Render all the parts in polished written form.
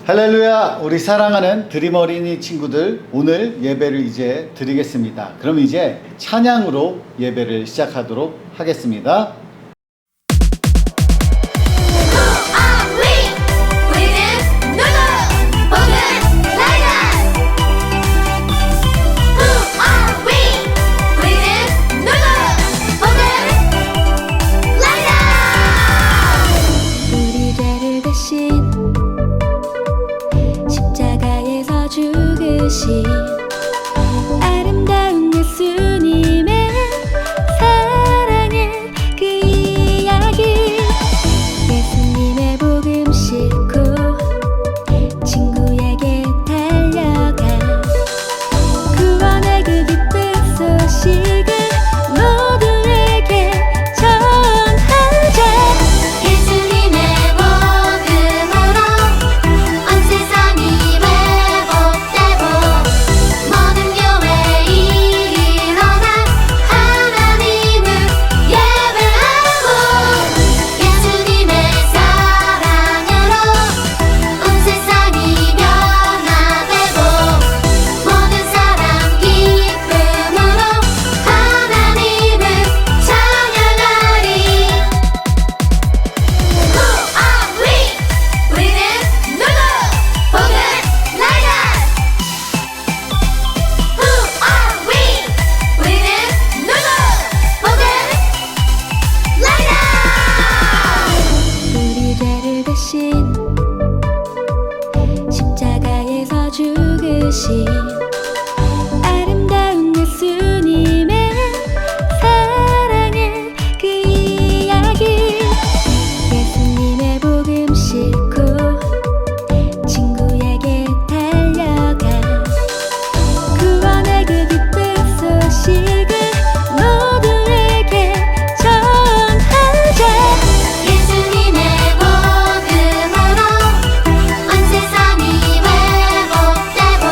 할렐루야! 우리 사랑하는 드림 어린이 친구들, 오늘 예배를 이제 드리겠습니다. 그럼 이제 찬양으로 예배를 시작하도록 하겠습니다. 아름다운 예수님의 사랑의 그 이야기, 예수님의 복음 싣고 친구에게 달려가 구원의 그 기쁜 소식을 모두에게 전하자. 예수님의 복음으로 온 세상이 회복되고 모든 교회에 일어나 하나님을 예배하고, 예수님의 사랑으로 온 세상이 변화되고 모든 사람 기쁨으로 하나님을 찬양하리. Who are we? 우리는 누구? 복은 나이다. Who are we? 우리는 누구? 복은 나이다. 우리 죄를 대신 십자가에서 죽으신 아름다운 예수님의 사랑의 그 이야기, 예수님의 복음 싣고 친구에게 달려가 구원의 그 기쁜 소식을 모두에게 전하자. 예수님의 복음으로 온 세상이 회복되고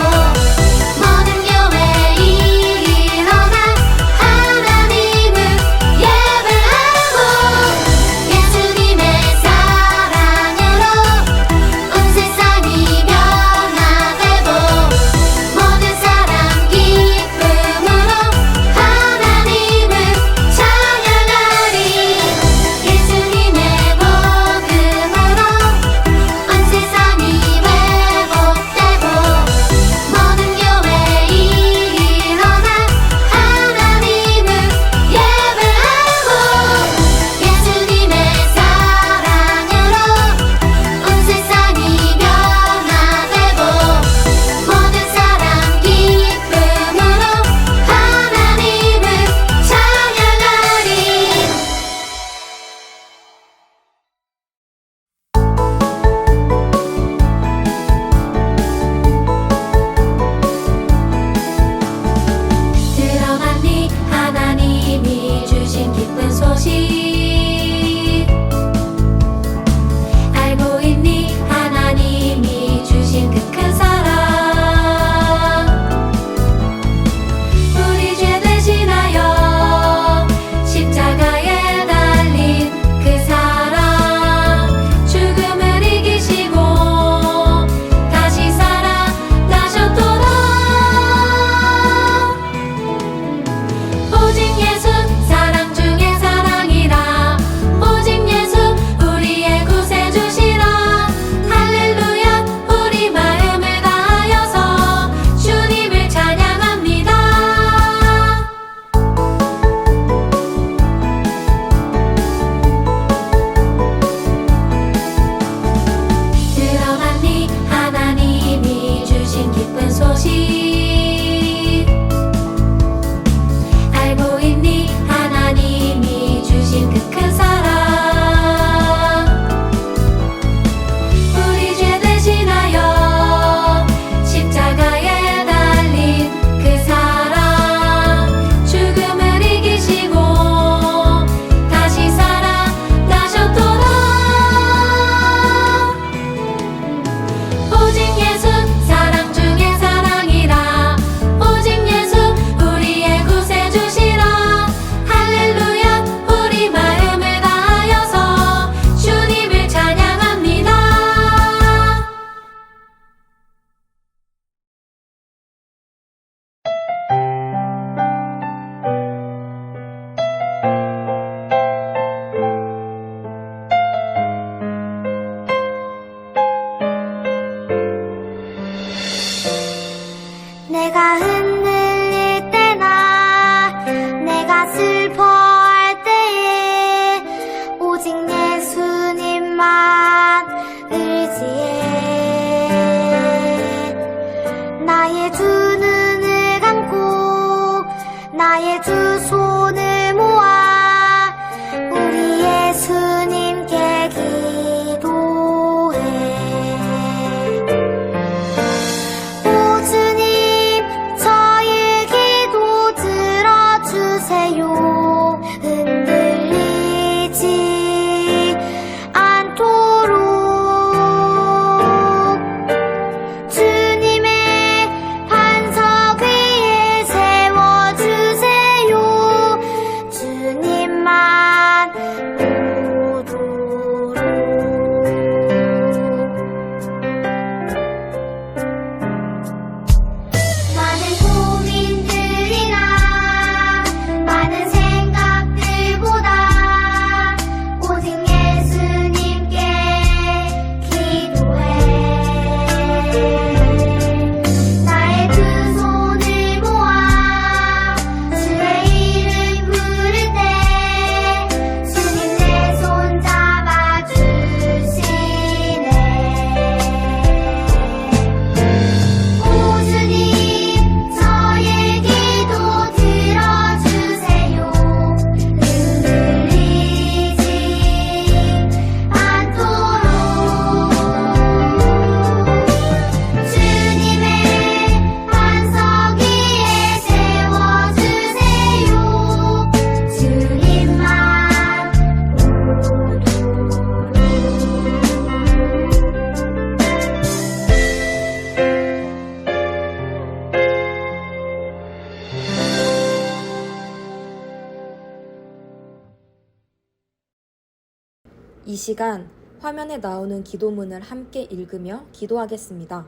이 시간 화면에 나오는 기도문을 함께 읽으며 기도하겠습니다.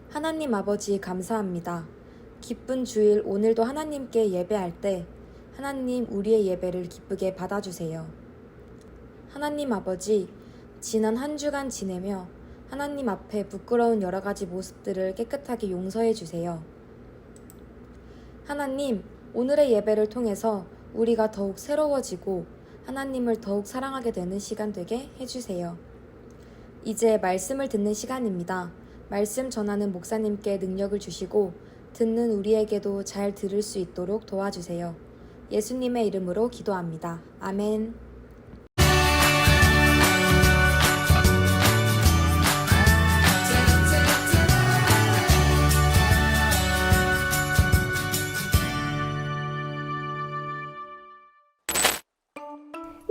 하나님 아버지 감사합니다. 기쁜 주일 오늘도 하나님께 예배할 때 하나님 우리의 예배를 기쁘게 받아주세요. 하나님 아버지, 지난 한 주간 지내며 하나님 앞에 부끄러운 여러 가지 모습들을 깨끗하게 용서해 주세요. 하나님, 오늘의 예배를 통해서 우리가 더욱 새로워지고 하나님을 더욱 사랑하게 되는 시간 되게 해주세요. 이제 말씀을 듣는 시간입니다. 말씀 전하는 목사님께 능력을 주시고 듣는 우리에게도 잘 들을 수 있도록 도와주세요. 예수님의 이름으로 기도합니다. 아멘.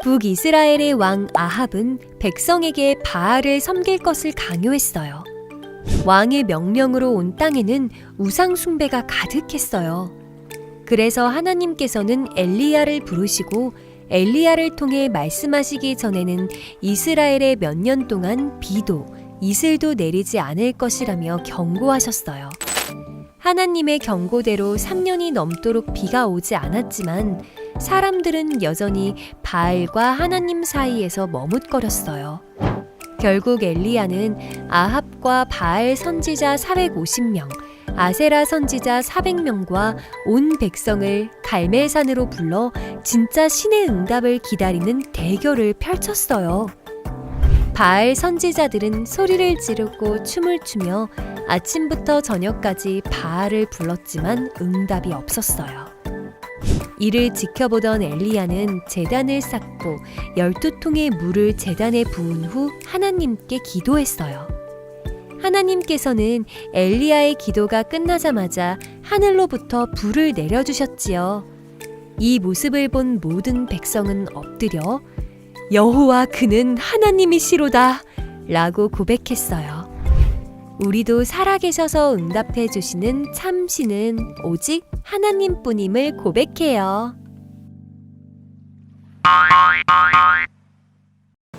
북이스라엘의 왕 아합은 백성에게 바알을 섬길 것을 강요했어요. 왕의 명령으로 온 땅에는 우상 숭배가 가득했어요. 그래서 하나님께서는 엘리야를 부르시고 엘리야를 통해 말씀하시기 전에는 이스라엘에 몇 년 동안 비도 이슬도 내리지 않을 것이라며 경고하셨어요. 하나님의 경고대로 3년이 넘도록 비가 오지 않았지만 사람들은 여전히 바알과 하나님 사이에서 머뭇거렸어요. 결국 엘리야는 아합과 바알 선지자 450명, 아세라 선지자 400명과 온 백성을 갈멜산으로 불러 진짜 신의 응답을 기다리는 대결을 펼쳤어요. 바알 선지자들은 소리를 지르고 춤을 추며 아침부터 저녁까지 바알을 불렀지만 응답이 없었어요. 이를 지켜보던 엘리야는 제단을 쌓고 12통의 물을 제단에 부은 후 하나님께 기도했어요. 하나님께서는 엘리야의 기도가 끝나자마자 하늘로부터 불을 내려주셨지요. 이 모습을 본 모든 백성은 엎드려 여호와 그는 하나님이시로다 라고 고백했어요. 우리도 살아계셔서 응답해 주시는 참 신은 오직 하나님뿐임을 고백해요.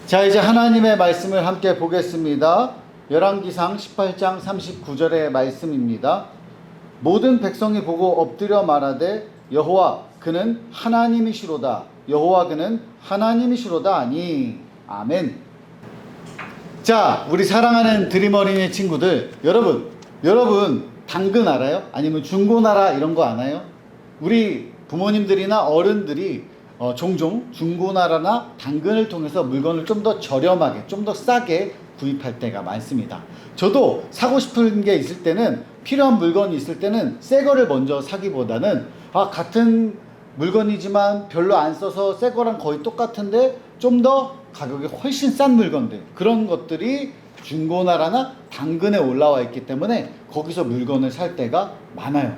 자, 이제 하나님의 말씀을 함께 보겠습니다. 열왕기상 18장 39절의 말씀입니다. 모든 백성이 보고 엎드려 말하되 여호와 그는 하나님이시로다. 여호와 그는 하나님이시로다 하니. 아멘. 자, 우리 사랑하는 드림 어린이 친구들, 여러분 당근 알아요? 아니면 중고나라 이런 거 아나요? 우리 부모님들이나 어른들이 종종 중고나라나 당근을 통해서 물건을 좀 더 저렴하게, 좀 더 싸게 구입할 때가 많습니다. 저도 사고 싶은 게 있을 때는, 필요한 물건이 있을 때는 새 거를 먼저 사기보다는 같은 물건이지만 별로 안 써서 새 거랑 거의 똑같은데 좀 더 가격이 훨씬 싼 물건들, 그런 것들이 중고나라나 당근에 올라와 있기 때문에 거기서 물건을 살 때가 많아요.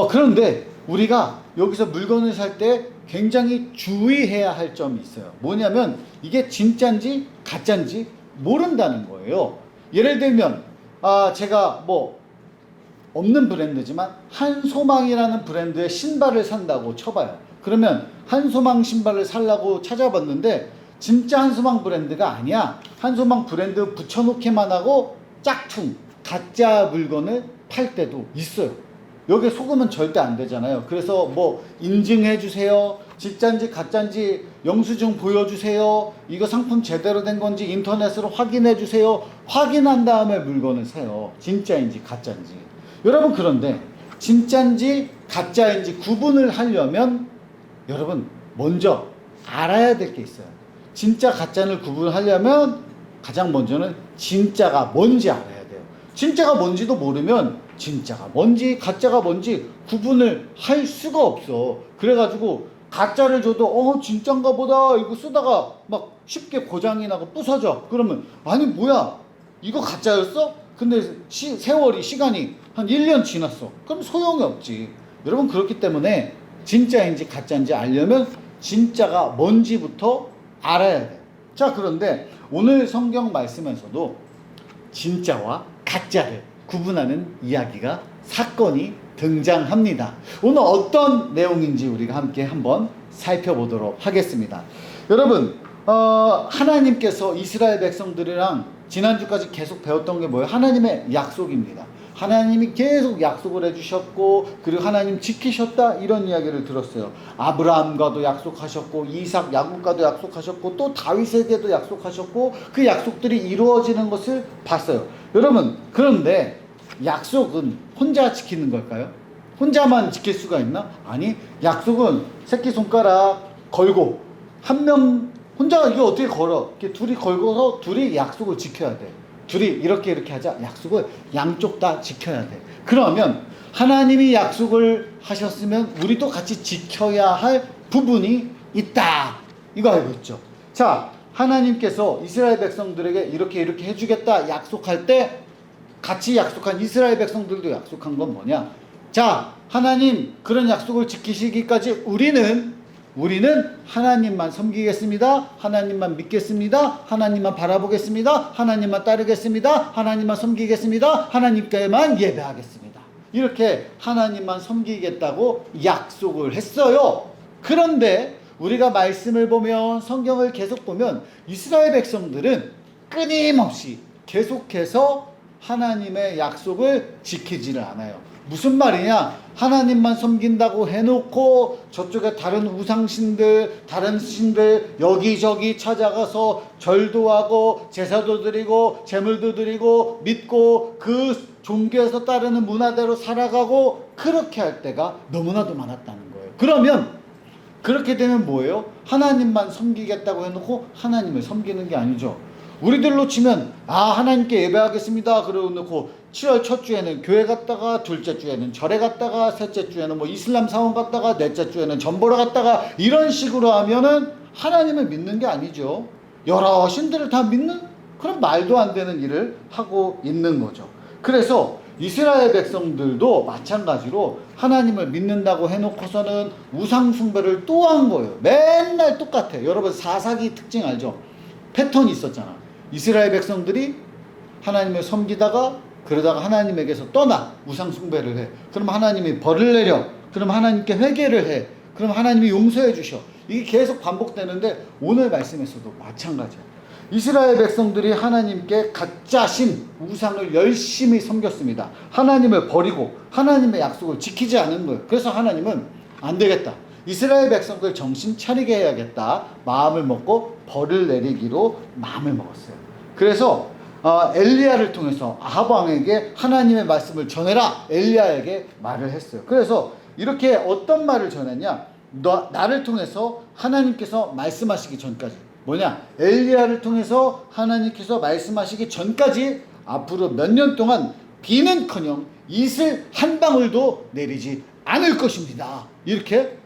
그런데 우리가 여기서 물건을 살 때 굉장히 주의해야 할 점이 있어요. 뭐냐면 이게 진짜인지 가짜인지 모른다는 거예요. 예를 들면 제가 없는 브랜드지만 한소망이라는 브랜드의 신발을 산다고 쳐봐요. 그러면 한소망 신발을 사려고 찾아봤는데 진짜 한소망 브랜드가 아니야. 한소망 브랜드 붙여놓기만 하고 짝퉁 가짜 물건을 팔 때도 있어요. 여기에 속으면 절대 안 되잖아요. 그래서 인증해 주세요, 진짜인지 가짜인지 영수증 보여주세요, 이거 상품 제대로 된 건지 인터넷으로 확인해 주세요. 확인한 다음에 물건을 사요. 진짜인지 가짜인지. 여러분, 그런데 진짜인지 가짜인지 구분을 하려면 여러분 먼저 알아야 될 게 있어요. 진짜 가짜를 구분하려면 가장 먼저는 진짜가 뭔지 알아야 돼요. 진짜가 뭔지도 모르면 진짜가 뭔지 가짜가 뭔지 구분을 할 수가 없어. 그래가지고 가짜를 줘도 진짜인가 보다 이거 쓰다가 막 쉽게 고장이 나고 부서져. 그러면 아니 뭐야 이거 가짜였어? 근데 세월이 시간이 한 1년 지났어. 그럼 소용이 없지. 여러분, 그렇기 때문에 진짜인지 가짜인지 알려면 진짜가 뭔지부터 알아야 돼요. 자, 그런데 오늘 성경 말씀에서도 진짜와 가짜를 구분하는 이야기가, 사건이 등장합니다. 오늘 어떤 내용인지 우리가 함께 한번 살펴보도록 하겠습니다. 여러분, 하나님께서 이스라엘 백성들이랑 지난주까지 계속 배웠던 게 뭐예요? 하나님의 약속입니다. 하나님이 계속 약속을 해주셨고, 그리고 하나님 지키셨다, 이런 이야기를 들었어요. 아브라함과도 약속하셨고, 이삭, 야곱과도 약속하셨고, 또 다윗에게도 약속하셨고, 그 약속들이 이루어지는 것을 봤어요. 여러분, 그런데 약속은 혼자 지키는 걸까요? 혼자만 지킬 수가 있나? 아니, 약속은 새끼손가락 걸고 한 명 혼자 이게 어떻게 걸어? 이렇게 둘이 걸고서 둘이 약속을 지켜야 돼. 둘이 이렇게 하자. 약속을 양쪽 다 지켜야 돼. 그러면 하나님이 약속을 하셨으면 우리도 같이 지켜야 할 부분이 있다. 이거 알고 있죠? 자, 하나님께서 이스라엘 백성들에게 이렇게 해주겠다 약속할 때 같이 약속한 이스라엘 백성들도 약속한 건 뭐냐? 자, 하나님 그런 약속을 지키시기까지 우리는 하나님만 섬기겠습니다. 하나님만 믿겠습니다. 하나님만 바라보겠습니다. 하나님만 따르겠습니다. 하나님만 섬기겠습니다. 하나님께만 예배하겠습니다. 이렇게 하나님만 섬기겠다고 약속을 했어요. 그런데 우리가 말씀을 보면, 성경을 계속 보면 이스라엘 백성들은 끊임없이 계속해서 하나님의 약속을 지키지를 않아요. 무슨 말이냐? 하나님만 섬긴다고 해놓고 저쪽에 다른 우상신들, 다른 신들 여기저기 찾아가서 절도 하고 제사도 드리고 제물도 드리고 믿고 그 종교에서 따르는 문화대로 살아가고, 그렇게 할 때가 너무나도 많았다는 거예요. 그러면 그렇게 되면 뭐예요? 하나님만 섬기겠다고 해놓고 하나님을 섬기는 게 아니죠. 우리들로 치면 하나님께 예배하겠습니다 그러고 놓고 7월 첫 주에는 교회 갔다가, 둘째 주에는 절에 갔다가, 셋째 주에는 뭐 이슬람 사원 갔다가, 넷째 주에는 전 보러 갔다가, 이런 식으로 하면은 하나님을 믿는 게 아니죠. 여러 신들을 다 믿는 그런 말도 안 되는 일을 하고 있는 거죠. 그래서 이스라엘 백성들도 마찬가지로 하나님을 믿는다고 해놓고서는 우상 숭배를 또 한 거예요. 맨날 똑같아요. 여러분 사사기 특징 알죠? 패턴이 있었잖아. 이스라엘 백성들이 하나님을 섬기다가 그러다가 하나님에게서 떠나 우상 숭배를 해. 그럼 하나님이 벌을 내려. 그럼 하나님께 회개를 해. 그럼 하나님이 용서해 주셔. 이게 계속 반복되는데 오늘 말씀에서도 마찬가지야. 이스라엘 백성들이 하나님께 가짜 신, 우상을 열심히 섬겼습니다. 하나님을 버리고 하나님의 약속을 지키지 않은 거예요. 그래서 하나님은 안 되겠다. 이스라엘 백성들 정신 차리게 해야겠다. 마음을 먹고 벌을 내리기로 마음을 먹었어요. 그래서 엘리야를 통해서 아합 왕에게 하나님의 말씀을 전해라. 엘리야에게 말을 했어요. 그래서 이렇게 어떤 말을 전했냐? 나를 통해서 하나님께서 말씀하시기 전까지, 뭐냐? 엘리야를 통해서 하나님께서 말씀하시기 전까지 앞으로 몇 년 동안 비는커녕 이슬 한 방울도 내리지 않을 것입니다. 이렇게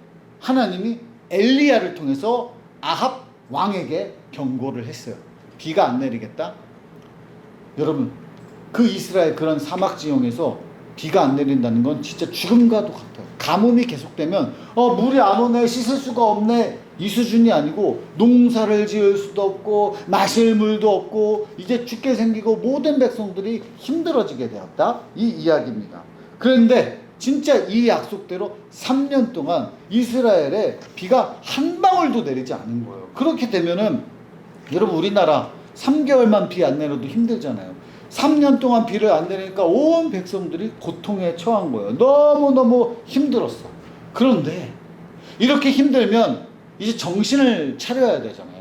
하나님이 엘리야를 통해서 아합 왕에게 경고를 했어요. 비가 안 내리겠다. 여러분, 그 이스라엘 그런 사막 지형에서 비가 안 내린다는 건 진짜 죽음과도 같아요. 가뭄이 계속되면 물이 안 오네, 씻을 수가 없네, 이 수준이 아니고 농사를 지을 수도 없고 마실 물도 없고 이제 죽게 생기고 모든 백성들이 힘들어지게 되었다, 이 이야기입니다. 그런데 진짜 이 약속대로 3년 동안 이스라엘에 비가 한 방울도 내리지 않은 거예요. 그렇게 되면은 여러분, 우리나라 3개월만 비 안 내려도 힘들잖아요. 3년 동안 비를 안 내리니까 온 백성들이 고통에 처한 거예요. 너무너무 힘들었어. 그런데 이렇게 힘들면 이제 정신을 차려야 되잖아요.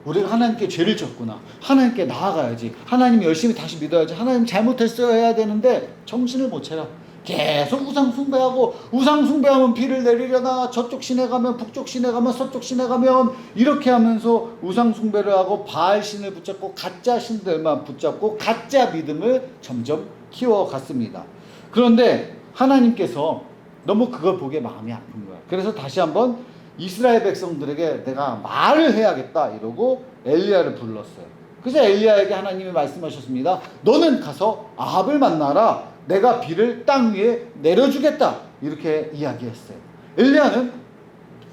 우리가 하나님께 죄를 졌구나. 하나님께 나아가야지. 하나님 열심히 다시 믿어야지. 하나님 잘못했어요 해야 되는데 정신을 못 차려. 계속 우상 숭배하고, 우상 숭배하면 비를 내리려나, 저쪽 신에 가면, 북쪽 신에 가면, 서쪽 신에 가면, 이렇게 하면서 우상 숭배를 하고 바알 신을 붙잡고 가짜 신들만 붙잡고 가짜 믿음을 점점 키워갔습니다. 그런데 하나님께서 너무 그걸 보기에 마음이 아픈 거야. 그래서 다시 한번 이스라엘 백성들에게 내가 말을 해야겠다 이러고 엘리야를 불렀어요. 그래서 엘리야에게 하나님이 말씀하셨습니다. 너는 가서 아합을 만나라. 내가 비를 땅 위에 내려주겠다. 이렇게 이야기했어요. 엘리야는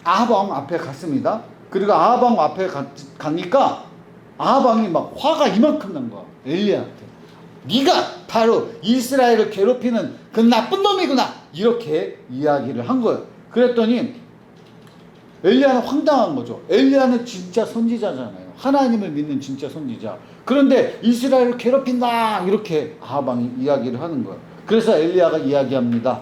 아합 왕 앞에 갔습니다. 그리고 아합 왕 앞에 가니까 아합 왕이 막 화가 이만큼 난 거야. 엘리야한테. 네가 바로 이스라엘을 괴롭히는 그 나쁜 놈이구나. 이렇게 이야기를 한 거예요. 그랬더니 엘리야는 황당한 거죠. 엘리야는 진짜 선지자잖아요. 하나님을 믿는 진짜 선지자. 그런데 이스라엘을 괴롭힌다 이렇게 아합왕이 이야기를 하는 거예요. 그래서 엘리야가 이야기합니다.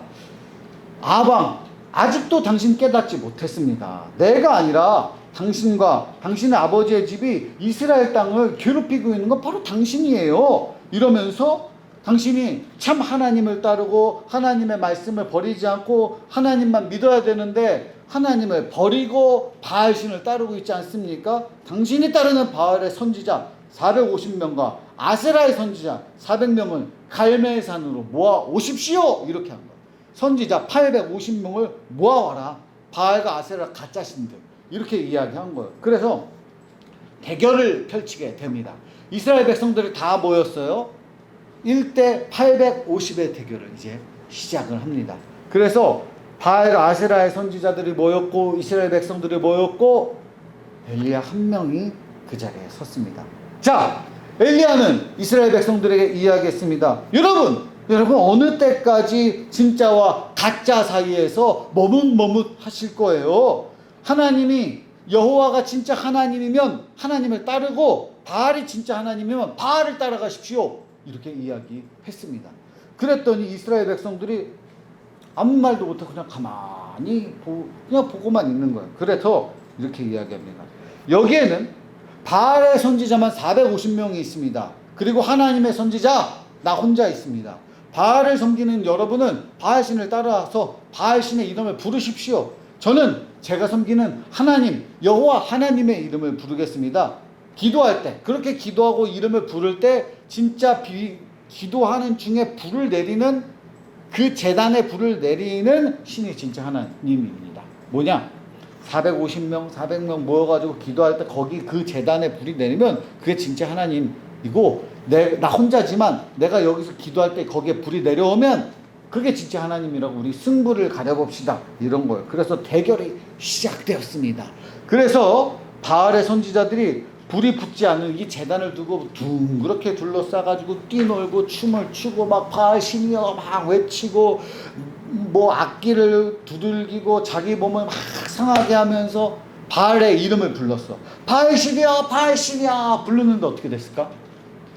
아합왕, 아직도 당신 깨닫지 못했습니다. 내가 아니라 당신과 당신의 아버지의 집이 이스라엘 땅을 괴롭히고 있는 건 바로 당신이에요. 이러면서 당신이 참 하나님을 따르고 하나님의 말씀을 버리지 않고 하나님만 믿어야 되는데 하나님을 버리고 바알신을 따르고 있지 않습니까? 당신이 따르는 바알의 선지자 450명과 아세라의 선지자 400명을 갈멜산으로 모아 오십시오. 이렇게 한 거예요. 선지자 850명을 모아와라. 바알과 아세라 가짜 신들. 이렇게 이야기한 거예요. 그래서 대결을 펼치게 됩니다. 이스라엘 백성들이 다 모였어요. 1대 850의 대결을 이제 시작을 합니다. 그래서 바알과 아세라의 선지자들이 모였고 이스라엘 백성들이 모였고 엘리야 한 명이 그 자리에 섰습니다. 자, 엘리야는 이스라엘 백성들에게 이야기했습니다. 여러분 어느 때까지 진짜와 가짜 사이에서 머뭇머뭇 하실 거예요? 하나님이 여호와가 진짜 하나님이면 하나님을 따르고 바알이 진짜 하나님이면 바알을 따라가십시오. 이렇게 이야기했습니다. 그랬더니 이스라엘 백성들이 아무 말도 못하고 그냥 가만히 그냥 보고만 있는 거예요. 그래서 이렇게 이야기합니다. 여기에는 바알의 선지자만 450명이 있습니다. 그리고 하나님의 선지자 나 혼자 있습니다. 바알을 섬기는 여러분은 바알신을 따라서 바알신의 이름을 부르십시오. 저는 제가 섬기는 하나님 여호와 하나님의 이름을 부르겠습니다. 기도할 때 그렇게 기도하고 이름을 부를 때 진짜 기도하는 중에 불을 내리는 그 제단에 불을 내리는 신이 진짜 하나님입니다. 뭐냐? 450명 400명 모여가지고 기도할 때 거기 그 제단에 불이 내리면 그게 진짜 하나님이고 나 혼자지만 내가 여기서 기도할 때 거기에 불이 내려오면 그게 진짜 하나님이라고 우리 승부를 가려봅시다. 이런 거예요. 그래서 대결이 시작되었습니다. 그래서 바알의 선지자들이 불이 붙지 않는 이 제단을 두고 둥그렇게 둘러싸가지고 뛰놀고 춤을 추고 막 바알 신이여 막 외치고 뭐 악기를 두들기고 자기 몸을 막 상하게 하면서 바알의 이름을 불렀어. 바알 신이여 바알 신이여 부르는데 어떻게 됐을까?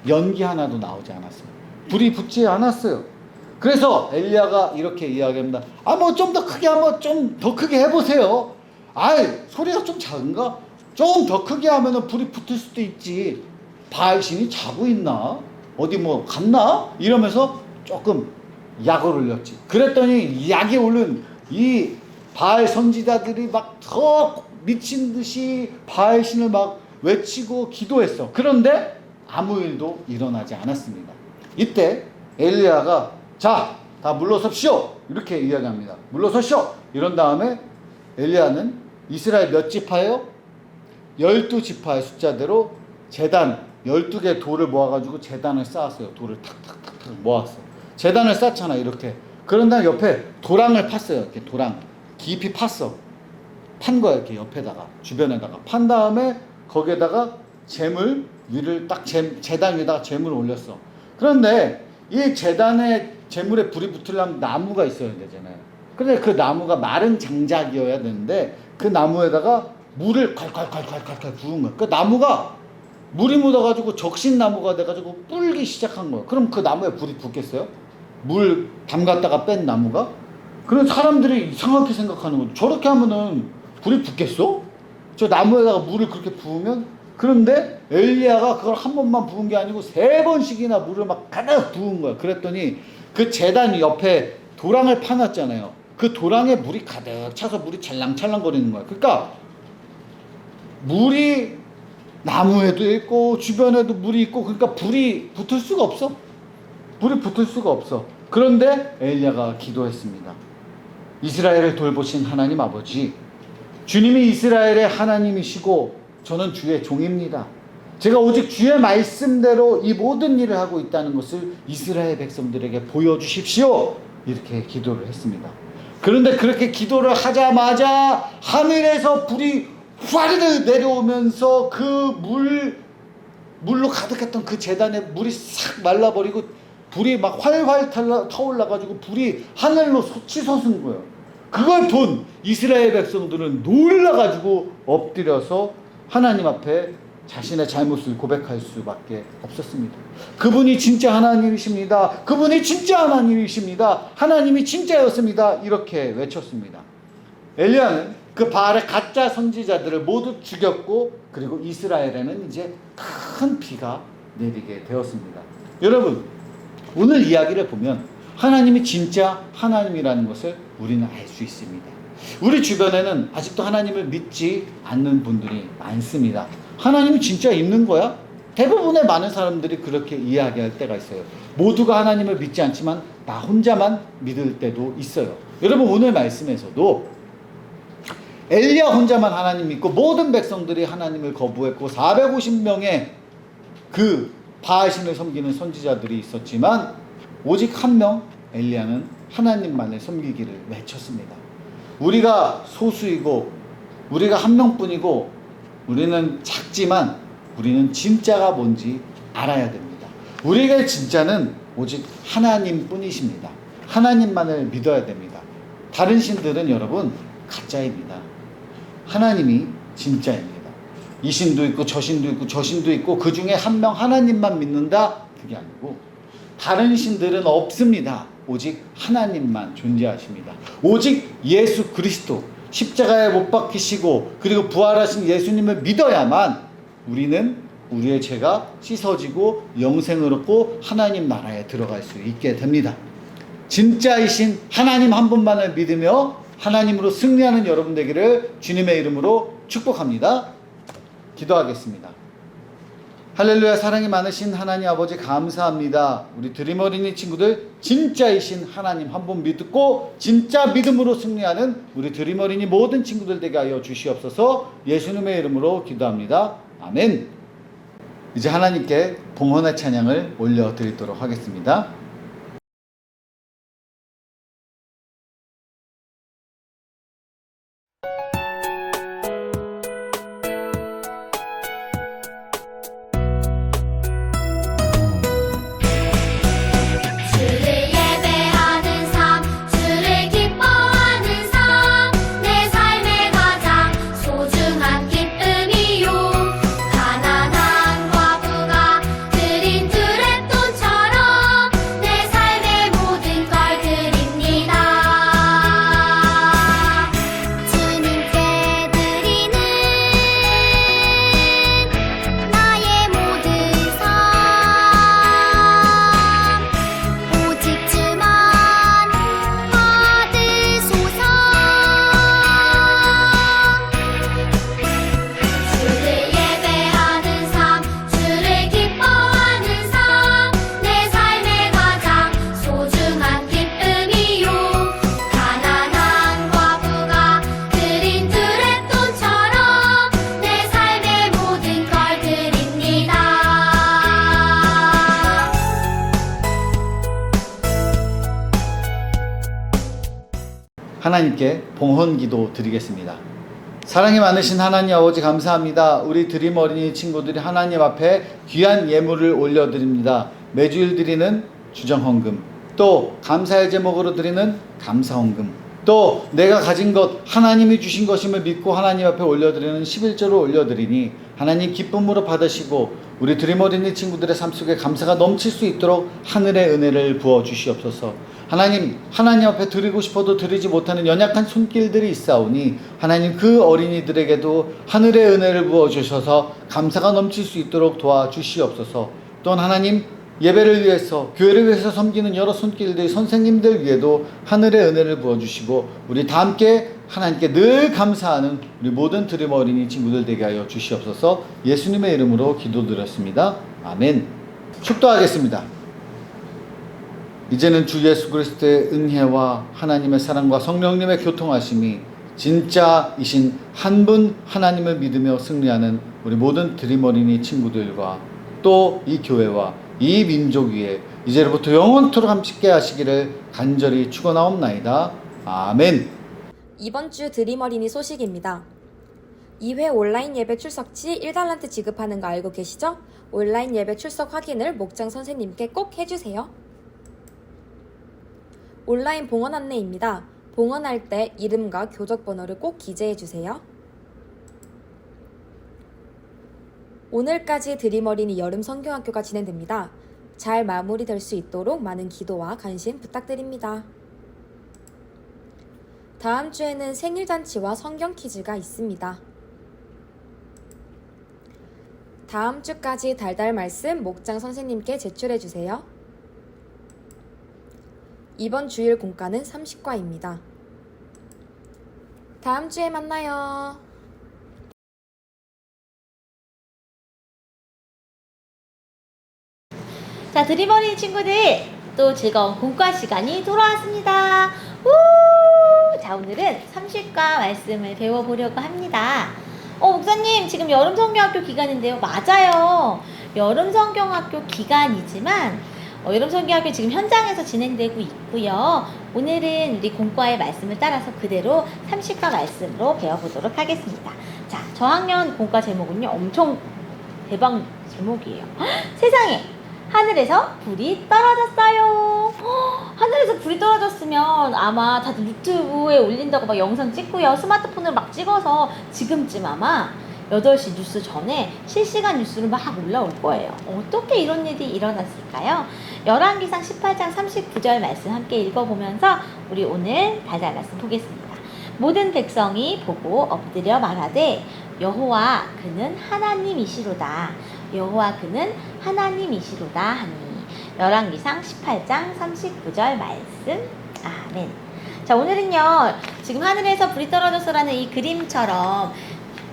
연기 하나도 나오지 않았어요. 불이 붙지 않았어요. 그래서 엘리야가 이렇게 이야기합니다. 뭐 좀 더 크게 한번 좀 더 크게 해보세요. 소리가 좀 작은가? 좀 더 크게 하면은 불이 붙을 수도 있지. 바알신이 자고 있나? 어디 뭐 갔나? 이러면서 조금 약을 올렸지. 그랬더니 약이 오른 이 바알 선지자들이 막 더 미친 듯이 바알신을 막 외치고 기도했어. 그런데 아무 일도 일어나지 않았습니다. 이때 엘리야가 자, 다 물러섭시오. 이렇게 이야기합니다. 물러서시오. 이런 다음에 엘리야는 이스라엘 몇 지파예요? 12지파의 숫자대로 제단 12개 돌을 모아가지고 제단을 쌓았어요. 돌을 탁탁탁탁 모았어. 제단을 쌓잖아 이렇게. 그런 다음에 옆에 도랑을 팠어요. 이렇게 도랑 깊이 팠어. 판 거야 이렇게 옆에다가 주변에다가 판 다음에 거기에다가 재물 위를 딱 제단 위에다가 재물을 올렸어. 그런데 이 제단에 재물에 불이 붙으려면 나무가 있어야 되잖아요. 그런데 그 나무가 마른 장작이어야 되는데 그 나무에다가 물을 콸콸콸콸콸 부은 거야. 그 나무가 물이 묻어가지고 적신나무가 돼가지고 불기 시작한 거야. 그럼 그 나무에 불이 붙겠어요? 물 담갔다가 뺀 나무가? 그런 사람들이 이상하게 생각하는 거죠. 저렇게 하면은 불이 붙겠어? 저 나무에다가 물을 그렇게 부으면? 그런데 엘리야가 그걸 한 번만 부은 게 아니고 3번씩이나 물을 막 가득 부은 거야. 그랬더니 그 제단 옆에 도랑을 파놨잖아요. 그 도랑에 물이 가득 차서 물이 찰랑찰랑 거리는 거야. 그러니까 물이 나무에도 있고 주변에도 물이 있고 그러니까 불이 붙을 수가 없어. 불이 붙을 수가 없어. 그런데 엘리야가 기도했습니다. 이스라엘을 돌보신 하나님 아버지, 주님이 이스라엘의 하나님이시고 저는 주의 종입니다. 제가 오직 주의 말씀대로 이 모든 일을 하고 있다는 것을 이스라엘 백성들에게 보여주십시오. 이렇게 기도를 했습니다. 그런데 그렇게 기도를 하자마자 하늘에서 불이 화르르 내려오면서 그 물로 가득했던 그 제단에 물이 싹 말라버리고 불이 막 활활 타올라가지고 불이 하늘로 솟은 거예요. 그걸 본 이스라엘 백성들은 놀라가지고 엎드려서 하나님 앞에 자신의 잘못을 고백할 수밖에 없었습니다. 그분이 진짜 하나님이십니다. 그분이 진짜 하나님이십니다. 하나님이 진짜였습니다. 이렇게 외쳤습니다. 엘리야는 그 바알의 가짜 선지자들을 모두 죽였고, 그리고 이스라엘에는 이제 큰 비가 내리게 되었습니다. 여러분, 오늘 이야기를 보면 하나님이 진짜 하나님이라는 것을 우리는 알 수 있습니다. 우리 주변에는 아직도 하나님을 믿지 않는 분들이 많습니다. 하나님이 진짜 있는 거야? 대부분의 많은 사람들이 그렇게 이야기할 때가 있어요. 모두가 하나님을 믿지 않지만 나 혼자만 믿을 때도 있어요. 여러분, 오늘 말씀에서도 엘리야 혼자만 하나님 믿고 모든 백성들이 하나님을 거부했고 450명의 그 바알신을 섬기는 선지자들이 있었지만 오직 한 명, 엘리야는 하나님만을 섬기기를 외쳤습니다. 우리가 소수이고 우리가 한 명뿐이고 우리는 작지만 우리는 진짜가 뭔지 알아야 됩니다. 우리의 진짜는 오직 하나님뿐이십니다. 하나님만을 믿어야 됩니다. 다른 신들은 여러분 가짜입니다. 하나님이 진짜입니다. 이 신도 있고 저 신도 있고 저 신도 있고 그 중에 한 명 하나님만 믿는다? 그게 아니고 다른 신들은 없습니다. 오직 하나님만 존재하십니다. 오직 예수 그리스도 십자가에 못 박히시고 그리고 부활하신 예수님을 믿어야만 우리는 우리의 죄가 씻어지고 영생을 얻고 하나님 나라에 들어갈 수 있게 됩니다. 진짜이신 하나님 한 분만을 믿으며 하나님으로 승리하는 여러분 되기를 주님의 이름으로 축복합니다. 기도하겠습니다. 할렐루야. 사랑이 많으신 하나님 아버지 감사합니다. 우리 드림 어린이 친구들 진짜이신 하나님 한 분 믿고 진짜 믿음으로 승리하는 우리 드림 어린이 모든 친구들 되게 하여 주시옵소서. 예수님의 이름으로 기도합니다. 아멘. 이제 하나님께 봉헌의 찬양을 올려드리도록 하겠습니다. 주를 예배하는 삶, 주를 기뻐하는 삶, 내 삶의 가장 소중한 기쁨이요. 가난한 과부가 드린 두랩돈처럼 내 삶의 모든 걸 드립니다. 주님께 드리는 나의 모든 삶, 오직 주만 받으소서. 주를 예배하는 삶, 주를 기뻐하는 삶, 내 삶의 가장 소중한 기쁨이요. 가난한 과부가 드린 두랩돈처럼 내 삶의 모든 걸 드립니다. 하나님께 봉헌 기도 드리겠습니다. 사랑이 많으신 하나님 아버지 감사합니다. 우리 드림 어린이 친구들이 하나님 앞에 귀한 예물을 올려드립니다. 매주일 드리는 주정헌금, 또 감사의 제목으로 드리는 감사헌금, 또 내가 가진 것 하나님이 주신 것임을 믿고 하나님 앞에 올려드리는 11조를 올려드리니 하나님 기쁨으로 받으시고 우리 드림 어린이 친구들의 삶 속에 감사가 넘칠 수 있도록 하늘의 은혜를 부어 주시옵소서. 하나님 앞에 드리고 싶어도 드리지 못하는 연약한 손길들이 있사오니 하나님 그 어린이들에게도 하늘의 은혜를 부어 주셔서 감사가 넘칠 수 있도록 도와주시옵소서. 또한 하나님 예배를 위해서 교회를 위해서 섬기는 여러 손길들 선생님들 위에도 하늘의 은혜를 부어주시고 우리 다 함께 하나님께 늘 감사하는 우리 모든 드림 어린이 친구들 되게 하여 주시옵소서. 예수님의 이름으로 기도드렸습니다. 아멘. 축도하겠습니다. 이제는 주 예수 그리스도의 은혜와 하나님의 사랑과 성령님의 교통하심이 진짜이신 한 분 하나님을 믿으며 승리하는 우리 모든 드림 어린이 친구들과 또 이 교회와 이 민족 위에 이제로부터 영원토록 함께 하시기를 간절히 축원하옵나이다. 아멘. 이번 주 드림 어린이 소식입니다. 2회 온라인 예배 출석치 1달란트 지급하는 거 알고 계시죠? 온라인 예배 출석 확인을 목장 선생님께 꼭 해주세요. 온라인 봉헌 안내입니다. 봉헌할 때 이름과 교적 번호를 꼭 기재해 주세요. 오늘까지 드림 어린이 여름 성경학교가 진행됩니다. 잘 마무리될 수 있도록 많은 기도와 관심 부탁드립니다. 다음 주에는 생일잔치와 성경 퀴즈가 있습니다. 다음 주까지 달달 말씀 목장 선생님께 제출해 주세요. 이번 주일 공과는 30과입니다. 다음 주에 만나요. 자, 드림어린이 친구들, 또 즐거운 공과 시간이 돌아왔습니다. 우! 자, 오늘은 30과 말씀을 배워보려고 합니다. 목사님, 지금 여름성경학교 기간인데요. 맞아요. 여름성경학교 기간이지만 여름성경학교 지금 현장에서 진행되고 있고요. 오늘은 우리 공과의 말씀을 따라서 그대로 30과 말씀으로 배워보도록 하겠습니다. 자, 저학년 공과 제목은요. 엄청 대박 제목이에요. 헉, 세상에! 하늘에서 불이 떨어졌어요. 하늘에서 불이 떨어졌으면 아마 다들 유튜브에 올린다고 막 영상 찍고요. 스마트폰을 막 찍어서 지금쯤 아마 8시 뉴스 전에 실시간 뉴스로 막 올라올 거예요. 어떻게 이런 일이 일어났을까요? 열왕기상 18장 39절 말씀 함께 읽어보면서 우리 오늘 달달 말씀 보겠습니다. 모든 백성이 보고 엎드려 말하되 여호와 그는 하나님이시로다. 여호와 그는 하나님이시로다 하니. 열왕기상 18장 39절 말씀. 아멘. 자, 오늘은요 지금 하늘에서 불이 떨어졌어라는 이 그림처럼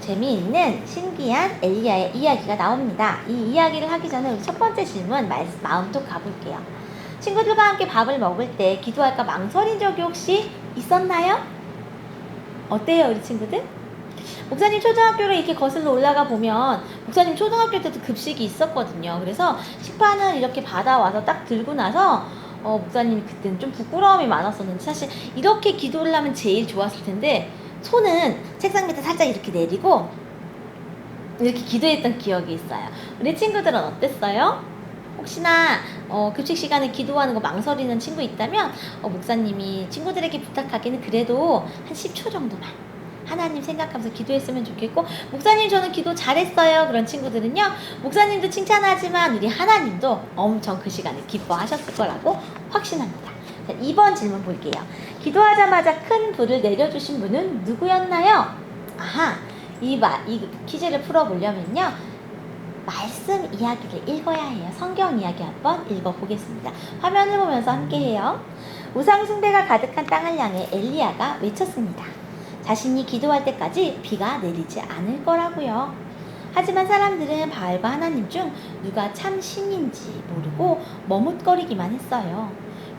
재미있는 신기한 엘리야의 이야기가 나옵니다. 이 이야기를 하기 전에 우리 첫 번째 질문 마음도 가볼게요. 친구들과 함께 밥을 먹을 때 기도할까 망설인 적이 혹시 있었나요? 어때요 우리 친구들? 목사님 초등학교로 이렇게 거슬러 올라가 보면 목사님 초등학교 때도 급식이 있었거든요. 그래서 식판을 이렇게 받아와서 딱 들고 나서 목사님 그때는 좀 부끄러움이 많았었는데 사실 이렇게 기도를 하면 제일 좋았을 텐데 손은 책상 밑에 살짝 이렇게 내리고 이렇게 기도했던 기억이 있어요. 우리 친구들은 어땠어요? 혹시나 급식 시간에 기도하는 거 망설이는 친구 있다면 목사님이 친구들에게 부탁하기는 그래도 한 10초 정도만 하나님 생각하면서 기도했으면 좋겠고, 목사님 저는 기도 잘했어요 그런 친구들은요 목사님도 칭찬하지만 우리 하나님도 엄청 그 시간에 기뻐하셨을 거라고 확신합니다. 자, 2번 질문 볼게요. 기도하자마자 큰 불을 내려주신 분은 누구였나요? 아하, 이 퀴즈를 풀어보려면요 말씀 이야기를 읽어야 해요. 성경 이야기 한번 읽어보겠습니다. 화면을 보면서 함께해요. 우상 숭배가 가득한 땅을 향해 엘리야가 외쳤습니다. 자신이 기도할 때까지 비가 내리지 않을 거라고요. 하지만 사람들은 바알과 하나님 중 누가 참 신인지 모르고 머뭇거리기만 했어요.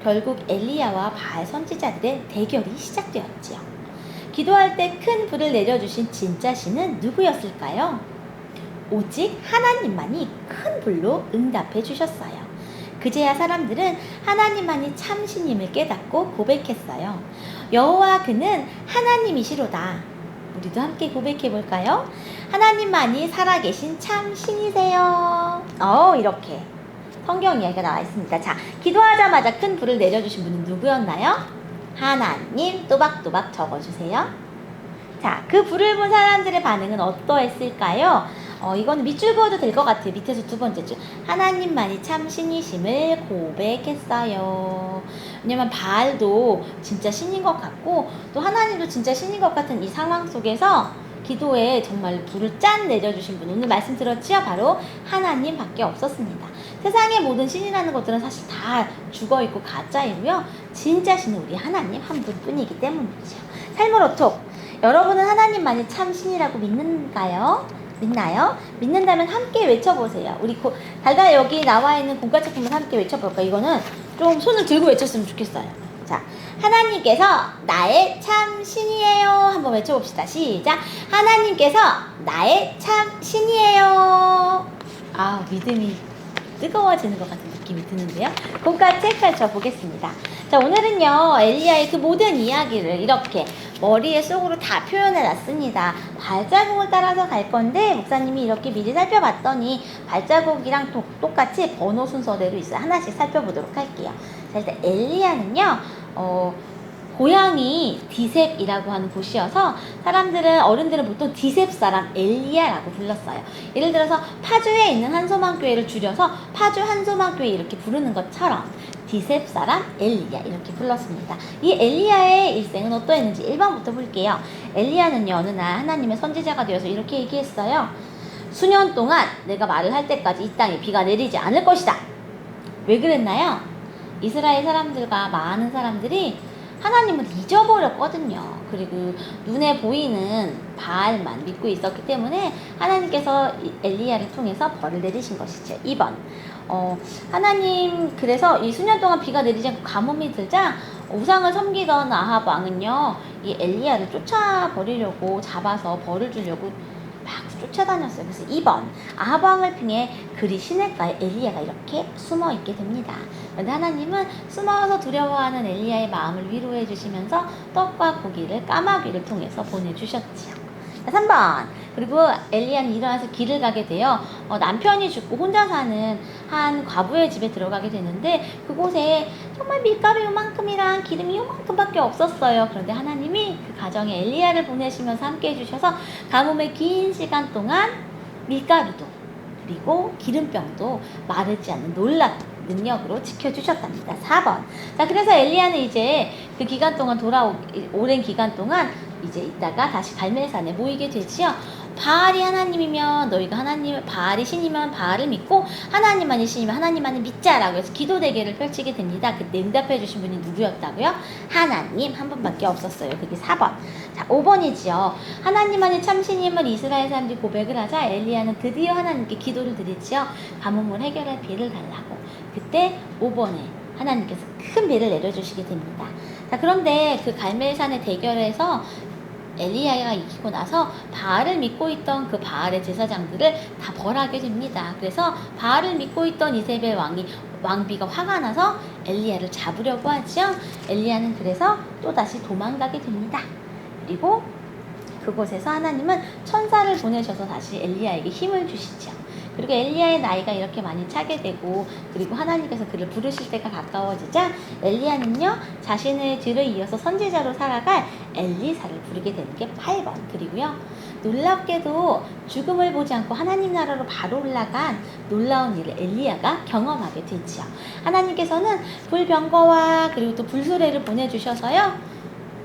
결국 엘리야와 바알 선지자들의 대결이 시작되었지요. 기도할 때 큰 불을 내려주신 진짜 신은 누구였을까요? 오직 하나님만이 큰 불로 응답해 주셨어요. 그제야 사람들은 하나님만이 참 신임을 깨닫고 고백했어요. 여호와 그는 하나님이시로다. 우리도 함께 고백해 볼까요? 하나님만이 살아계신 참 신이세요. 이렇게 성경 이야기가 나와 있습니다. 자, 기도하자마자 큰 불을 내려주신 분은 누구였나요? 하나님. 또박또박 적어주세요. 자, 그 불을 본 사람들의 반응은 어떠했을까요? 이거는 밑줄 그어도 될 것 같아요. 밑에서 두 번째 줄. 하나님만이 참 신이심을 고백했어요. 왜냐면 바알도 진짜 신인 것 같고 또 하나님도 진짜 신인 것 같은 이 상황 속에서 기도에 정말 불을 짠 내려주신 분, 오늘 말씀 들었지요? 바로 하나님밖에 없었습니다. 세상의 모든 신이라는 것들은 사실 다 죽어있고 가짜이고요. 진짜 신은 우리 하나님 한 분뿐이기 때문이죠. 삶으로 톡. 여러분은 하나님만이 참 신이라고 믿나요? 믿는다면 함께 외쳐보세요. 우리 달달 여기 나와 있는 공과책품을 함께 외쳐볼까요? 이거는 좀 손을 들고 외쳤으면 좋겠어요. 자, 하나님께서 나의 참 신이에요. 한번 외쳐봅시다. 시작. 하나님께서 나의 참 신이에요. 믿음이 뜨거워지는 것 같은 느낌이 드는데요. 공과책 펼쳐보겠습니다. 자, 오늘은요 엘리야의 그 모든 이야기를 이렇게 머리에 속으로 다 표현해 놨습니다. 발자국을 따라서 갈 건데 목사님이 이렇게 미리 살펴봤더니 발자국이랑 똑같이 번호 순서대로 있어요. 하나씩 살펴보도록 할게요. 자, 일단 엘리야는요 고향이 디셉이라고 하는 곳이어서 어른들은 보통 디셉 사람 엘리야라고 불렀어요. 예를 들어서 파주에 있는 한소망교회를 줄여서 파주 한소망교회 이렇게 부르는 것처럼 디셉 사람 엘리야 이렇게 불렀습니다. 이 엘리야의 일생은 어떠했는지 1번부터 볼게요. 엘리야는요, 어느 날 하나님의 선지자가 되어서 이렇게 얘기했어요. 수년 동안 내가 말을 할 때까지 이 땅에 비가 내리지 않을 것이다. 왜 그랬나요? 이스라엘 사람들과 많은 사람들이 하나님을 잊어버렸거든요. 그리고 눈에 보이는 바알만 믿고 있었기 때문에 하나님께서 엘리야를 통해서 벌을 내리신 것이죠. 2번. 하나님 그래서 이 수년 동안 비가 내리지 않고 가뭄이 들자 우상을 섬기던 아합 왕은요, 이 엘리야를 쫓아버리려고 잡아서 벌을 주려고 막 쫓아다녔어요. 그래서 2번. 아합 왕을 피해 그리 시냇가에 엘리야가 이렇게 숨어 있게 됩니다. 그런데 하나님은 숨어서 두려워하는 엘리야의 마음을 위로해 주시면서 떡과 고기를 까마귀를 통해서 보내주셨지요. 3번. 그리고 엘리야는 일어나서 길을 가게 되어 남편이 죽고 혼자 사는 한 과부의 집에 들어가게 되는데 그곳에 정말 밀가루 요만큼이랑 기름이 요만큼밖에 없었어요. 그런데 하나님이 그 가정에 엘리야를 보내시면서 함께 해주셔서 가뭄의 긴 시간 동안 밀가루도 그리고 기름병도 마르지 않는 놀라운 능력으로 지켜주셨답니다. 4번. 자, 그래서 엘리야는 이제 그 기간 동안 오랜 기간 동안 이제 있다가 다시 갈멜산에 모이게 되지요. 바알이 하나님이면 너희가 바알이 신이면 바알을 믿고 하나님만이 신이면 하나님만을 믿자라고 해서 기도 대결을 펼치게 됩니다. 그때 응답해 주신 분이 누구였다고요? 하나님 한 분밖에 없었어요. 그게 4번. 자, 5번이지요. 하나님만이 참신임을 이스라엘 사람들이 고백을 하자 엘리야는 드디어 하나님께 기도를 드리지요. 가뭄을 해결할 비를 달라고. 그때 5번에 하나님께서 큰 비를 내려주시게 됩니다. 자, 그런데 그 갈멜산의 대결에서 엘리야가 이기고 나서 바알을 믿고 있던 그 바알의 제사장들을 다 벌하게 됩니다. 그래서 바알을 믿고 있던 이세벨 왕비가 화가 나서 엘리야를 잡으려고 하죠. 엘리야는 그래서 또다시 도망가게 됩니다. 그리고 그곳에서 하나님은 천사를 보내셔서 다시 엘리야에게 힘을 주시죠. 그리고 엘리야의 나이가 이렇게 많이 차게 되고 그리고 하나님께서 그를 부르실 때가 가까워지자 엘리야는요, 자신의 뒤를 이어서 선지자로 살아갈 엘리사를 부르게 되는 게 8번. 그리고요, 놀랍게도 죽음을 보지 않고 하나님 나라로 바로 올라간 놀라운 일을 엘리야가 경험하게 되지요. 하나님께서는 불병거와 그리고 또 불수레를 보내주셔서요,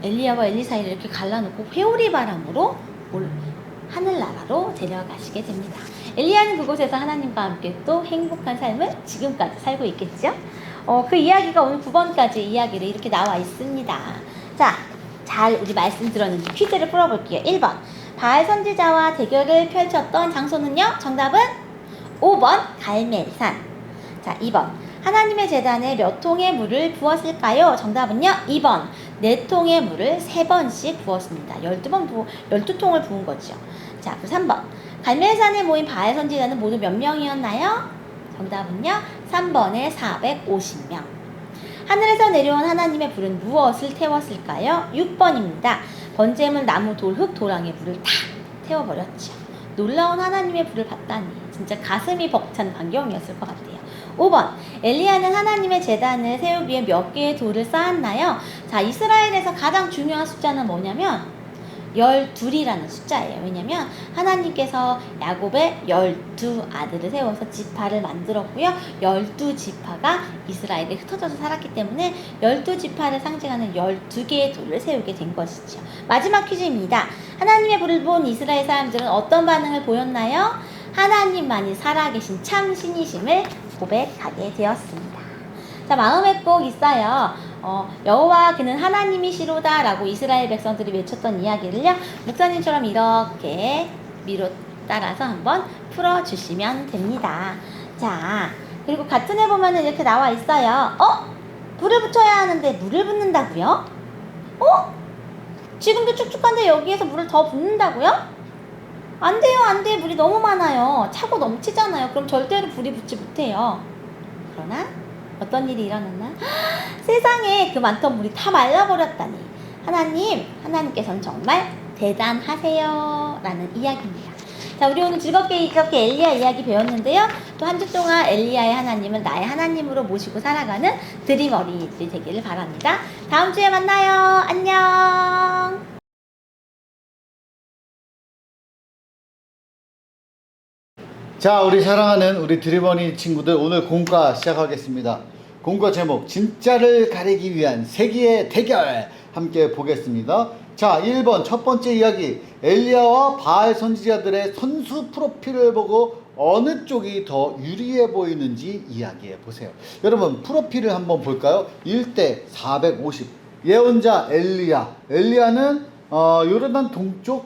엘리야와 엘리 사이를 이렇게 갈라놓고 회오리 바람으로 하늘나라로 데려가시게 됩니다. 엘리야는 그곳에서 하나님과 함께 또 행복한 삶을 지금까지 살고 있겠죠? 그 이야기가 오늘 9번까지 이야기로 이렇게 나와 있습니다. 자, 잘 우리 말씀 들었는지 퀴즈를 풀어볼게요. 1번. 바알 선지자와 대결을 펼쳤던 장소는요? 정답은 5번 갈멜산. 자, 2번. 하나님의 제단에 몇 통의 물을 부었을까요? 정답은요? 2번. 4통의 물을 3번씩 부었습니다. 12통을 부은 거죠. 자, 그 3번. 갈멜산에 모인 바알 선지자는 모두 몇 명이었나요? 정답은요? 3번에 450명. 하늘에서 내려온 하나님의 불은 무엇을 태웠을까요? 6번입니다. 번제물, 나무, 돌, 흙, 도랑의 불을 다 태워버렸죠. 놀라운 하나님의 불을 봤다니 진짜 가슴이 벅찬 광경이었을 것 같아요. 5번. 엘리야는 하나님의 제단을 세우기 위해 몇 개의 돌을 쌓았나요? 자, 이스라엘에서 가장 중요한 숫자는 뭐냐면 12이라는 숫자예요. 왜냐면 하나님께서 야곱의 12아들을 세워서 지파를 만들었고요. 12지파가 이스라엘에 흩어져서 살았기 때문에 12지파를 상징하는 12개의 돌을 세우게 된 것이죠. 마지막 퀴즈입니다. 하나님의 불을 본 이스라엘 사람들은 어떤 반응을 보였나요? 하나님만이 살아계신 참 신이심을 고백하게 되었습니다. 자, 마음에 꼭 있어요. 여호와 그는 하나님이시로다 라고 이스라엘 백성들이 외쳤던 이야기를요, 목사님처럼 이렇게 미로 따라서 한번 풀어주시면 됩니다. 자, 그리고 같은 해 보면은 이렇게 나와 있어요. 불을 붙여야 하는데 물을 붓는다고요? 지금도 축축한데 여기에서 물을 더 붓는다고요? 안 돼요, 안 돼. 물이 너무 많아요. 차고 넘치잖아요. 그럼 절대로 불이 붙지 못해요. 그러나 어떤 일이 일어났나? 세상에 그 많던 물이 다 말라버렸다니. 하나님께서는 정말 대단하세요 라는 이야기입니다. 자, 우리 오늘 즐겁게 이렇게 엘리야 이야기 배웠는데요. 또 한 주 동안 엘리야의 하나님은 나의 하나님으로 모시고 살아가는 드림 어린이들이 되기를 바랍니다. 다음 주에 만나요. 안녕. 자, 우리 사랑하는 우리 드리버니 친구들, 오늘 공과 시작하겠습니다. 공과 제목, 진짜를 가리기 위한 세기의 대결 함께 보겠습니다. 자, 1번 첫 번째 이야기, 엘리야와 바알 선지자들의 선수 프로필을 보고 어느 쪽이 더 유리해 보이는지 이야기해 보세요. 여러분, 프로필을 한번 볼까요? 1대 450, 예언자 엘리야. 엘리야는 요르단 동쪽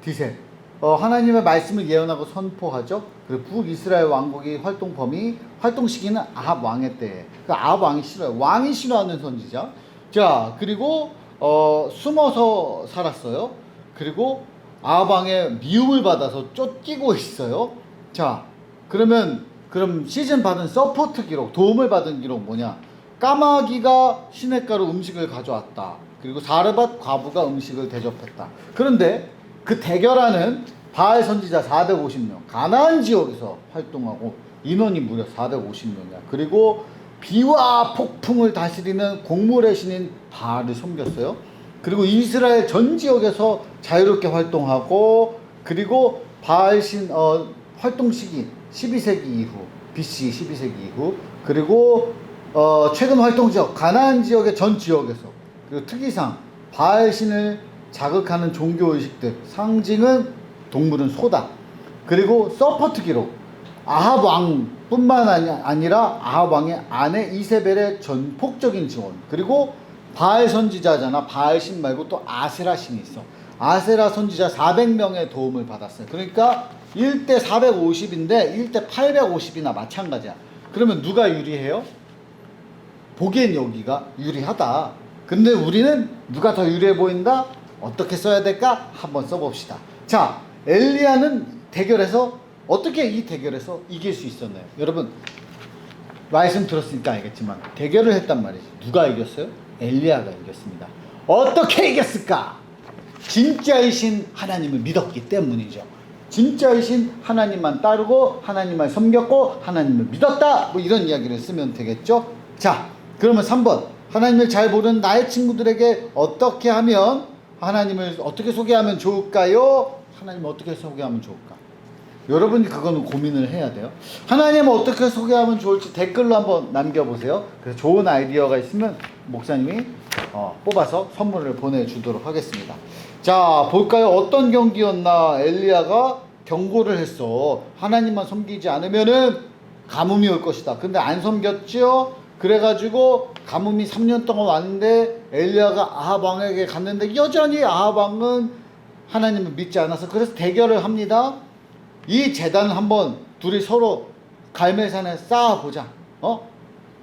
디셀, 하나님의 말씀을 예언하고 선포하죠. 그리고 북이스라엘 왕국이 활동 범위, 활동 시기는 아합 왕의 때에. 그 아합 왕이 싫어요. 왕이 싫어하는 선지자. 자, 그리고 숨어서 살았어요. 그리고 아합 왕의 미움을 받아서 쫓기고 있어요. 자, 그럼 시즌 받은 서포트 기록, 도움을 받은 기록 뭐냐? 까마귀가 시냇가로 음식을 가져왔다. 그리고 사르밧 과부가 음식을 대접했다. 그런데 그 대결하는 바알 선지자 450명, 가나안 지역에서 활동하고 인원이 무려 450명이야. 그리고 비와 폭풍을 다스리는 곡물의 신인 바알을 섬겼어요. 그리고 이스라엘 전 지역에서 자유롭게 활동하고, 그리고 바알 신 활동 시기 12세기 이후, BC 12세기 이후, 그리고 최근 활동 지역 가나안 지역의 전 지역에서, 그리고 특이상 바알 신을 자극하는 종교 의식들, 상징은 동물은 소다. 그리고 서포트 기록, 아합 왕뿐만 아니라 아합 왕의 아내 이세벨의 전폭적인 지원. 그리고 바알 선지자잖아. 바알 신 말고 또 아세라 신이 있어. 아세라 선지자 400명의 도움을 받았어요. 그러니까 1대 450인데 1대 850이나 마찬가지야. 그러면 누가 유리해요? 보기엔 여기가 유리하다. 근데 우리는 누가 더 유리해 보인다? 어떻게 써야 될까? 한번 써봅시다. 자, 엘리야는 대결에서 어떻게 이 대결에서 이길 수 있었나요? 여러분, 말씀 들었으니까 알겠지만 대결을 했단 말이지. 누가 이겼어요? 엘리야가 이겼습니다. 어떻게 이겼을까? 진짜이신 하나님을 믿었기 때문이죠. 진짜이신 하나님만 따르고 하나님만 섬겼고 하나님을 믿었다. 뭐 이런 이야기를 쓰면 되겠죠. 자, 그러면 3번, 하나님을 잘 모르는 나의 친구들에게 어떻게 하면, 하나님을 어떻게 소개하면 좋을까요? 하나님을 어떻게 소개하면 좋을까? 여러분이 그거는 고민을 해야 돼요. 하나님을 어떻게 소개하면 좋을지 댓글로 한번 남겨보세요. 그래서 좋은 아이디어가 있으면 목사님이 뽑아서 선물을 보내주도록 하겠습니다. 자, 볼까요? 어떤 경기였나? 엘리야가 경고를 했어. 하나님만 섬기지 않으면은 가뭄이 올 것이다. 근데 안 섬겼죠? 그래가지고 가뭄이 3년 동안 왔는데 엘리야가 아합 왕에게 갔는데 여전히 아합 왕은 하나님을 믿지 않아서, 그래서 대결을 합니다. 이 재단을 한번 둘이 서로 갈멜산에 쌓아보자.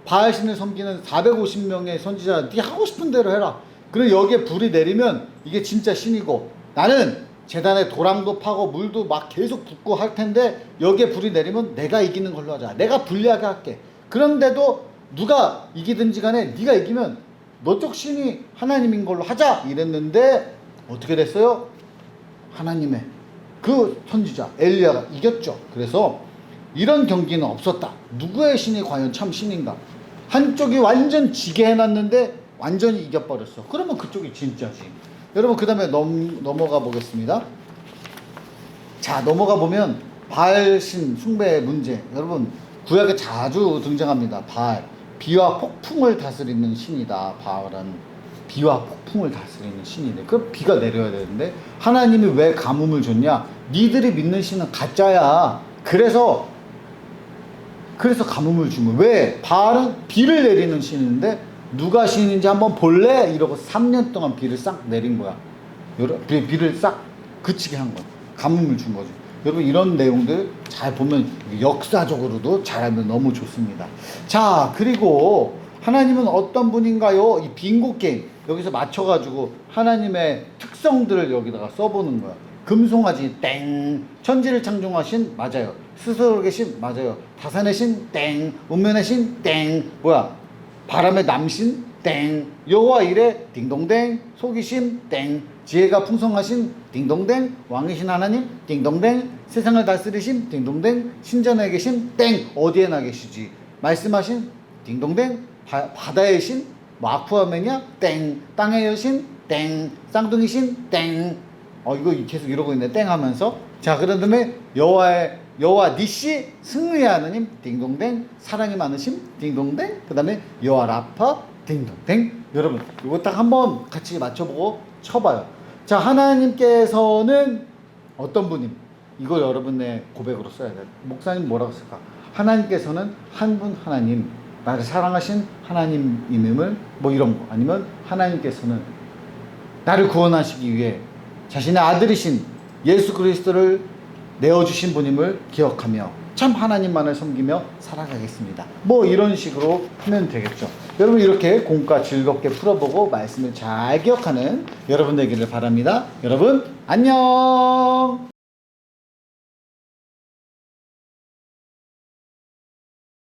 바알신을 섬기는 450명의 선지자, 네 하고 싶은 대로 해라. 그리고 여기에 불이 내리면 이게 진짜 신이고, 나는 재단에 도랑도 파고 물도 막 계속 붓고 할 텐데 여기에 불이 내리면 내가 이기는 걸로 하자. 내가 불리하게 할게. 그런데도 누가 이기든지 간에 네가 이기면 너 쪽 신이 하나님인 걸로 하자 이랬는데 어떻게 됐어요? 하나님의 그 선지자 엘리야가 이겼죠. 그래서 이런 경기는 없었다. 누구의 신이 과연 참 신인가? 한쪽이 완전 지게 해놨는데 완전히 이겨버렸어. 그러면 그쪽이 진짜지. 여러분, 그 다음에 넘어가 보겠습니다. 자, 넘어가 보면 바알 신 숭배의 문제. 여러분, 구약에 자주 등장합니다. 바알, 비와 폭풍을 다스리는 신이다. 바알은 비와 폭풍을 다스리는 신이네. 그 비가 내려야 되는데 하나님이 왜 가뭄을 줬냐? 니들이 믿는 신은 가짜야. 그래서 가뭄을 준 거야. 왜? 바알은 비를 내리는 신인데 누가 신인지 한번 볼래? 이러고 3년 동안 비를 싹 내린 거야. 비를 싹 그치게 한 거야. 가뭄을 준 거죠. 여러분, 이런 내용들 잘 보면 역사적으로도 잘 알면 너무 좋습니다. 자, 그리고 하나님은 어떤 분인가요? 이 빙고 게임 여기서 맞춰가지고 하나님의 특성들을 여기다가 써보는 거야. 금송아지 땡, 천지를 창조하신 맞아요. 스스로 계신 맞아요. 다산의 신 땡, 운면의 신 땡, 뭐야 바람의 남신 땡, 여호와 이레 딩동댕, 속이심 땡, 지혜가 풍성하신 딩동댕, 왕이신 하나님 딩동댕, 세상을 다스리신 딩동댕, 신전에 계신 땡, 어디에나 계시지 말씀하신 딩동댕, 바다의 신 뭐 아쿠아맨이야 땡, 땅의 여신 땡, 쌍둥이신 땡. 이거 계속 이러고 있네 땡 하면서. 자, 그런 다음에 여호와 니시 승리의 하나님 딩동댕, 사랑이 많으심 딩동댕, 그 다음에 여호와 라파 딩동댕. 여러분 이거 딱 한번 같이 맞춰보고 쳐봐요. 자, 하나님께서는 어떤 분임? 이걸 여러분의 고백으로 써야 돼요. 목사님 뭐라고 쓸까? 하나님께서는 한 분 하나님, 나를 사랑하신 하나님임을 뭐 이런 거, 아니면 하나님께서는 나를 구원하시기 위해 자신의 아들이신 예수 그리스도를 내어주신 분임을 기억하며 참 하나님만을 섬기며 살아가겠습니다. 뭐 이런 식으로 하면 되겠죠. 여러분 이렇게 공과 즐겁게 풀어보고 말씀을 잘 기억하는 여러분 되기를 바랍니다. 여러분 안녕.